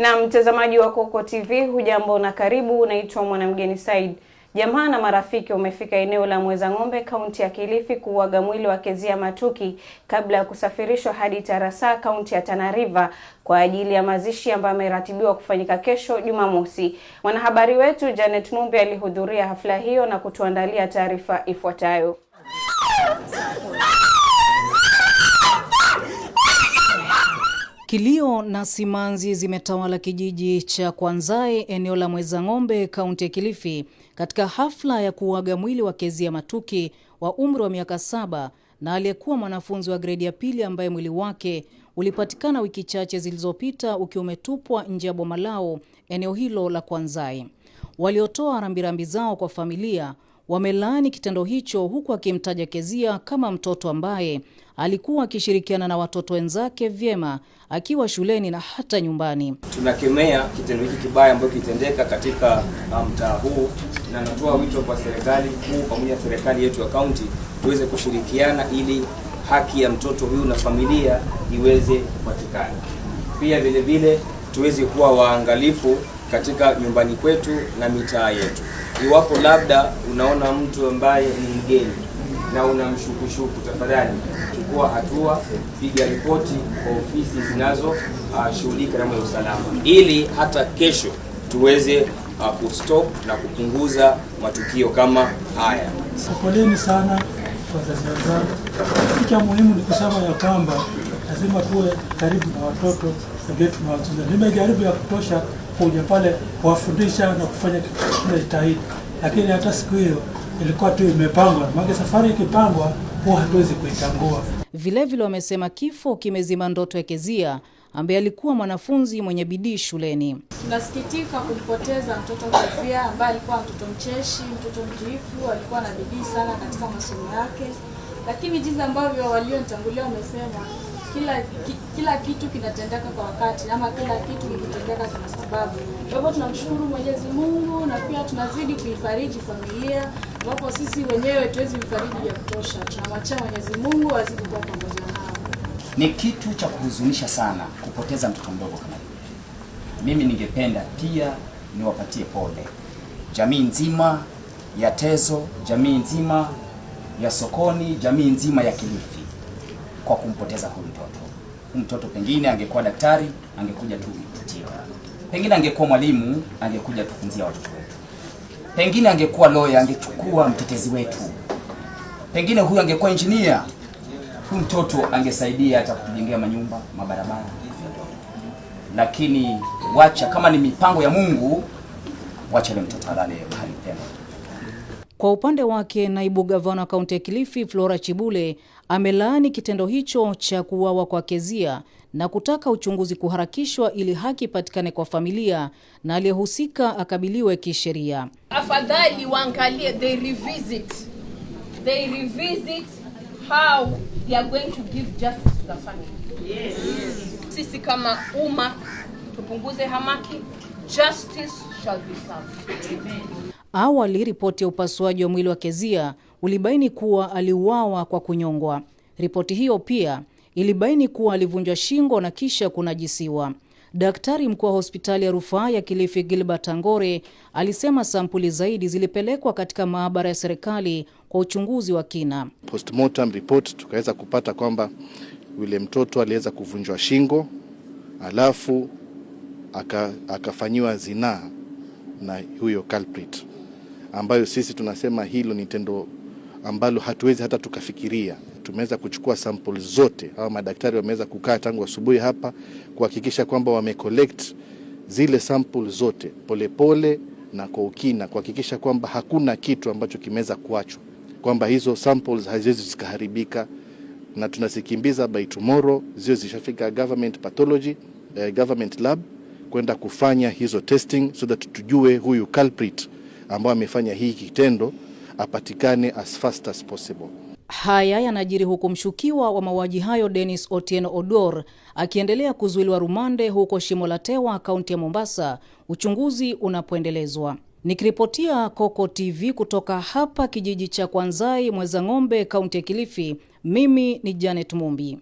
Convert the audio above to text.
Na mtazamaji wa Coco TV, hujambo na karibu. Naitwa Mwanamgeni Said. Jamaa na marafiki wamefika eneo la Mwezang'ombe, kaunti ya Kilifi kuuaga mwili wa Kezia Matuki kabla ya kusafirishwa hadi Tarasa, kaunti ya Tana River kwa ajili ya mazishi ambayo yameratibiwa kufanyika kesho Jumamosi. Mwanahabari wetu Janet Mumbi alihudhuria hafla hiyo na kutuandalia taarifa ifuatayo. Kilio na simanzi zimetawala kijiji cha Kwanzae, eneo la Mwezang'ombe, kaunti ya Kilifi, katika hafla ya kuuaga mwili wa Kezia Matuki wa umri wa miaka 7 na aliyekuwa mwanafunzi wa gredi ya pili ambaye mwili wake ulipatikana wiki chache zilizopita ukiwa umetupwa nje ya boma lao eneo hilo la Kwanzae. Waliotoa rambirambi zao kwa familia wamelaani kitendo hicho, huku akimtaja Kezia kama mtoto ambaye alikuwa akishirikiana na watoto wenzake vyema akiwa shuleni na hata nyumbani. Tunakemea kitendo hiki kibaya ambacho kitendeka katika mtaa huu, na natoa wito kwa serikali kuu pamoja na serikali yetu ya kaunti tuweze kushirikiana ili haki ya mtoto huyu na familia iweze kupatikana. Pia vile vile tuweze kuwa waangalifu katika nyumbani kwetu na mitaa yetu. Iwapo labda unaona mtu ambaye ni mgeni na unamshukushuku, tafadhali chukua hatua, piga ripoti kwa ofisi zinazoshughulika na mambo ya usalama, ili hata kesho tuweze kustop na kupunguza matukio kama haya. Poleni sana wazazi wenzangu. Kitu cha muhimu ni kusema ya kwamba lazima tuwe karibu na watoto na tunawatunza. Nimejaribu ya kutosha kuja pale kuwafundisha na kufanya jitihada, lakini hata siku hiyo ilikuwa tu imepangwa. Maana safari ikipangwa huwa hatuwezi kuitangua. Vilevile wamesema kifo kimezima ndoto ya Kezia ambaye alikuwa mwanafunzi mwenye bidii shuleni. Tunasikitika kumpoteza mtoto Kezia ambaye alikuwa mtoto mcheshi, mtoto mtiifu, alikuwa na bidii sana katika masomo yake. Lakini jinsi ambavyo walionitangulia wamesema, kila kitu kinatendeka kwa wakati, ama kila kitu kinatendeka kwa sababu. Kwa hivyo tunamshukuru Mwenyezi Mungu, na pia tunazidi kuifariji familia ambapo sisi wenyewe tuwezi kufariji ya kutosha. Tunamwachia Mwenyezi Mungu azidi kuwa pamoja nao. Ni kitu cha kuhuzunisha sana kupoteza mtoto mdogo kama huyu. Mimi ningependa pia niwapatie pole jamii nzima ya Tezo, jamii nzima ya Sokoni, jamii nzima ya Kilifi kwa kumpoteza huyu mtoto. Huyu mtoto pengine angekuwa daktari, angekuja tu kutibu. Pengine angekuwa mwalimu, angekuja tufunzia watoto wetu. Pengine angekuwa lawyer, angechukua mtetezi wetu. Pengine huyu angekuwa engineer, huyu mtoto angesaidia hata kujengea manyumba, mabarabara. Lakini wacha, kama ni mipango ya Mungu, wacha ile mtoto alale mahali pema. Kwa upande wake, naibu gavana wa kaunti ya Kilifi Flora Chibule amelaani kitendo hicho cha kuuawa kwa Kezia na kutaka uchunguzi kuharakishwa ili haki patikane kwa familia na aliyehusika akabiliwe kisheria. Afadhali waangalie, they revisit how they are going to give justice to the family. Yes. Sisi kama umma tupunguze hamaki, justice shall be served. Amen. Awali ripoti ya upasuaji wa mwili wa Kezia ulibaini kuwa aliuawa kwa kunyongwa. Ripoti hiyo pia ilibaini kuwa alivunjwa shingo na kisha kunajisiwa. Daktari mkuu wa hospitali ya rufaa ya Kilifi Gilbert Angore alisema sampuli zaidi zilipelekwa katika maabara ya serikali kwa uchunguzi wa kina. Postmortem report tukaweza kupata kwamba yule mtoto aliweza kuvunjwa shingo, alafu akafanyiwa zinaa na huyo culprit, ambayo sisi tunasema hilo ni tendo ambalo hatuwezi hata tukafikiria. Tumeweza kuchukua sample zote, au madaktari wameweza kukaa tangu asubuhi hapa kuhakikisha kwamba wamecollect zile sample zote polepole na kwa ukina, kuhakikisha kwamba hakuna kitu ambacho kimeweza kuachwa, kwamba hizo samples haziwezi zikaharibika, na tunasikimbiza by tomorrow zio zishafika government pathology, government lab kwenda kufanya hizo testing so that tujue huyu culprit ambao amefanya hii kitendo apatikane as fast as possible. Haya yanajiri huku mshukiwa wa mauaji hayo Dennis Otieno Odor akiendelea kuzuiliwa rumande huko Shimo la Tewa, kaunti ya Mombasa, uchunguzi unapoendelezwa. Nikiripotia Coco TV kutoka hapa kijiji cha Kwanzae, Mwezang'ombe, kaunti ya Kilifi, mimi ni Janet Mumbi.